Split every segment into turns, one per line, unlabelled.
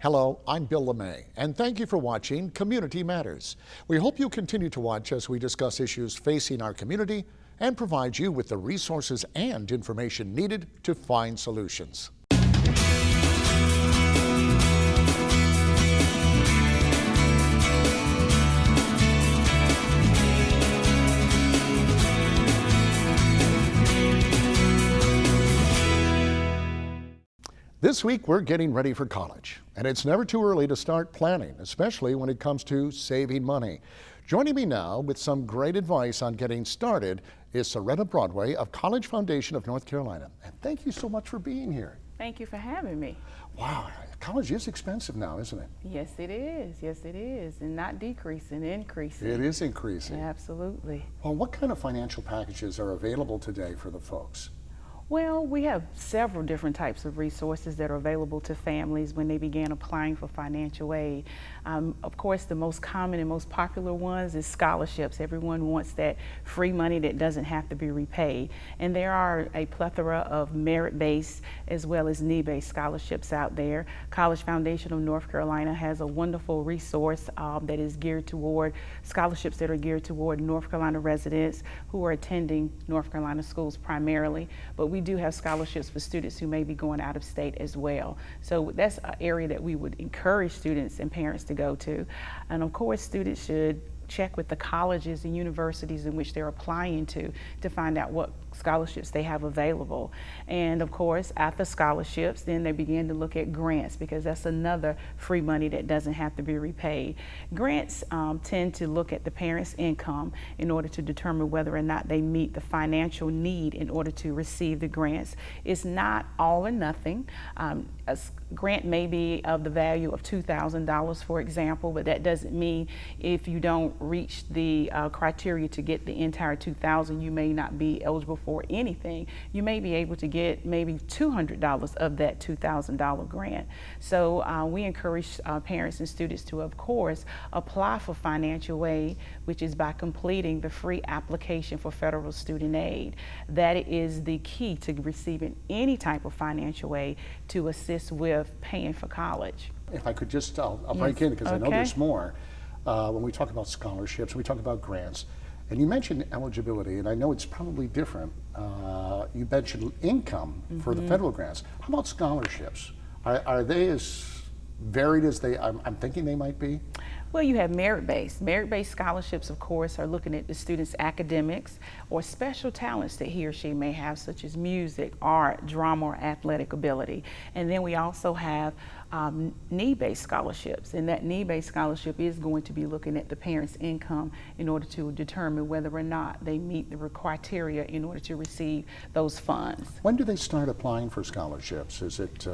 Hello, I'm Bill LeMay, and thank you for watching Community Matters. We hope you continue to watch as we discuss issues facing our community and provide you with the resources and information needed to find solutions. This week, we're getting ready for college, and it's never too early to start planning, especially when it comes to saving money. Joining me now with some great advice on getting started is Serena Broadway of College Foundation of North Carolina. And thank you so much for being here.
Thank you for having me.
Wow, college is expensive now, isn't it?
Yes, it is. Yes, it is. And not decreasing, increasing.
It is increasing.
Absolutely.
Well, what kind of financial packages are available today for the folks?
Well, we have several different types of resources that are available to families when they begin applying for financial aid. Of course, the most common and most popular ones is scholarships. Everyone wants that free money that doesn't have to be repaid. And there are a plethora of merit-based as well as need-based scholarships out there. College Foundation of North Carolina has a wonderful resource that is geared toward scholarships that are geared toward North Carolina residents who are attending North Carolina schools primarily. But we do have scholarships for students who may be going out of state as well. So that's an area that we would encourage students and parents to go to. And of course, students should check with the colleges and universities in which they're applying to find out what scholarships they have available. And of course, after scholarships, then they begin to look at grants, because that's another free money that doesn't have to be repaid. Grants tend to look at the parent's income in order to determine whether or not they meet the financial need in order to receive the grants. It's not all or nothing. A grant may be of the value of $2,000, for example, but that doesn't mean if you don't reach the criteria to get the entire $2,000, you may not be eligible for anything. You may be able to get maybe $200 of that $2,000 grant. So we encourage parents and students to, of course, apply for financial aid, which is by completing the free application for federal student aid. That is the key to receiving any type of financial aid to assist with paying for college.
If I could just, I'll break in because I know there's more. When we talk about scholarships, we talk about grants, and you mentioned eligibility, and I know it's probably different. You mentioned income for the federal grants. How about scholarships? Are they as varied as I'm thinking they might be?
Well, you have merit-based. Merit-based scholarships, of course, are looking at the student's academics or special talents that he or she may have, such as music, art, drama, or athletic ability. And then we also have need-based scholarships, and that need-based scholarship is going to be looking at the parent's income in order to determine whether or not they meet the criteria in order to receive those funds.
When do they start applying for scholarships? Is it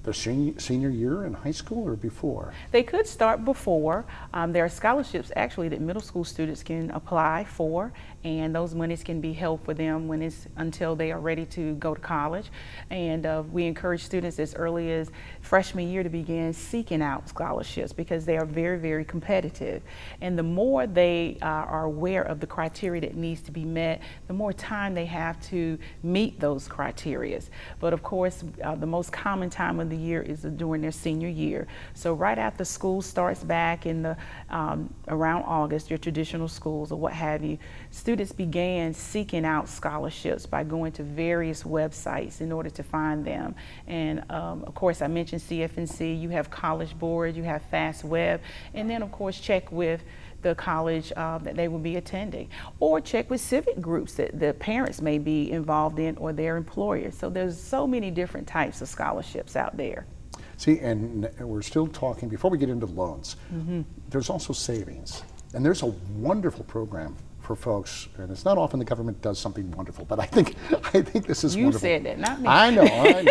the senior year in high school or before?
They could start before. There are scholarships actually that middle school students can apply for, and those monies can be held for them until they are ready to go to college. And we encourage students as early as freshman year to begin seeking out scholarships, because they are very, very competitive. And the more they are aware of the criteria that needs to be met, the more time they have to meet those criteria. But of course, the most common time of the year is during their senior year. So right after school starts back in the around August, your traditional schools or what have you, students began seeking out scholarships by going to various websites in order to find them. And of course, I mentioned CFNC, you have College Board, you have FastWeb, and then of course check with the college that they will be attending, or check with civic groups that the parents may be involved in or their employers. So there's so many different types of scholarships out there.
See, and we're still talking, before we get into loans, there's also savings. And there's a wonderful program for folks, and it's not often the government does something wonderful, but I think this is wonderful.
You said that, not me.
I know.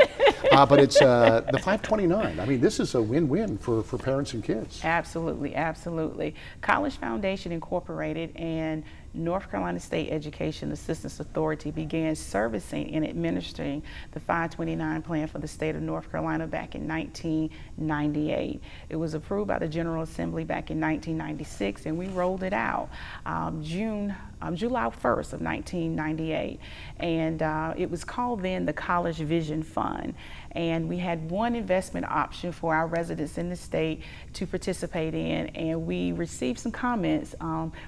But it's the 529. I mean, this is a win-win for parents and kids.
Absolutely, absolutely. College Foundation Incorporated and North Carolina State Education Assistance Authority began servicing and administering the 529 plan for the state of North Carolina back in 1998. It was approved by the General Assembly back in 1996, and we rolled it out July 1st of 1998. And it was called then the College Vision Fund. and we had one investment option for our residents in the state to participate in, and we received some comments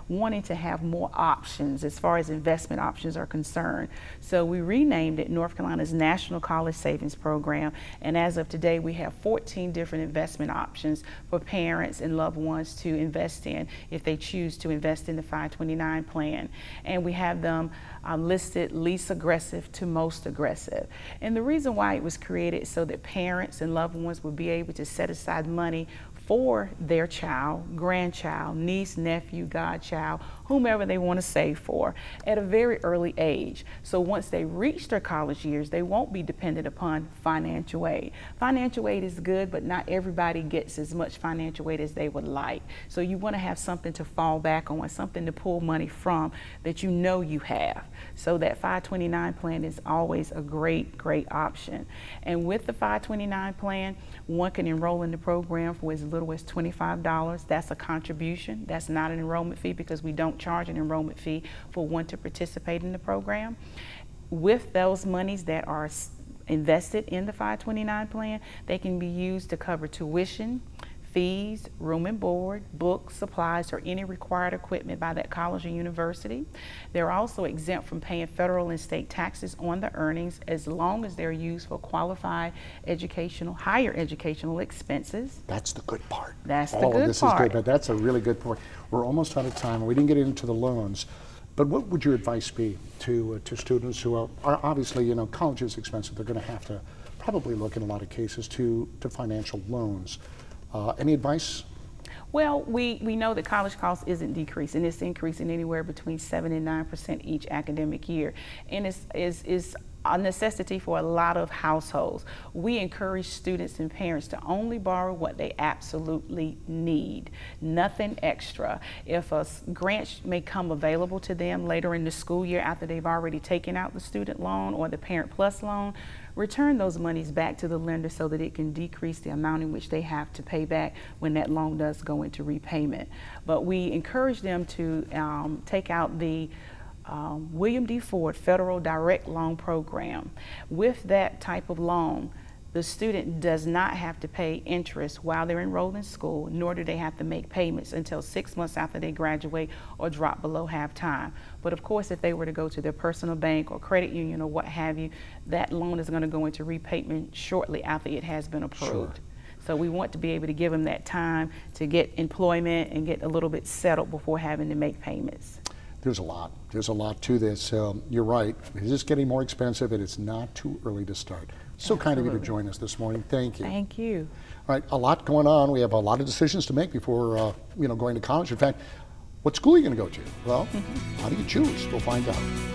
wanting to have more options as far as investment options are concerned. So we renamed it North Carolina's National College Savings Program, and as of today we have 14 different investment options for parents and loved ones to invest in if they choose to invest in the 529 plan. And we have them listed least aggressive to most aggressive. And the reason why it was created so that parents and loved ones would be able to set aside money for their child, grandchild, niece, nephew, godchild, whomever they want to save for at a very early age. So once they reach their college years, they won't be dependent upon financial aid. Financial aid is good, but not everybody gets as much financial aid as they would like. So you want to have something to fall back on, something to pull money from that you know you have. So that 529 plan is always a great, great option. And with the 529 plan, one can enroll in the program for as little as $25. That's a contribution. That's not an enrollment fee because we don't charge an enrollment fee for one to participate in the program. With those monies that are invested in the 529 plan, they can be used to cover tuition, fees, room and board, books, supplies, or any required equipment by that college or university. They're also exempt from paying federal and state taxes on the earnings as long as they're used for qualified higher educational expenses.
That's the good part.
That's the
All
good
of this
part.
is good, but that's a really good point. We're almost out of time. We didn't get into the loans, but what would your advice be to students who are obviously, you know, college is expensive. They're going to have to probably look in a lot of cases to financial loans. Any advice? Well,
we know that college cost isn't decreasing. It's increasing anywhere between 7 and 9% each academic year. And it's a necessity for a lot of households. We encourage students and parents to only borrow what they absolutely need, nothing extra. If a grant may come available to them later in the school year after they've already taken out the student loan or the Parent Plus loan, return those monies back to the lender so that it can decrease the amount in which they have to pay back when that loan does go into repayment. But we encourage them to take out the William D. Ford Federal Direct Loan Program. With that type of loan, the student does not have to pay interest while they're enrolled in school, nor do they have to make payments until 6 months after they graduate or drop below half-time. But of course, if they were to go to their personal bank or credit union or what have you, that loan is going to go into repayment shortly after it has been approved. Sure. So we want to be able to give them that time to get employment and get a little bit settled before having to make payments.
There's a lot. There's a lot to this. You're right. It is getting more expensive, and it's not too early to start. So kind of you to join us this morning. Thank you.
Thank you.
All right, a lot going on. We have a lot of decisions to make before going to college. In fact, what school are you going to go to? Well, how do you choose? We'll find out.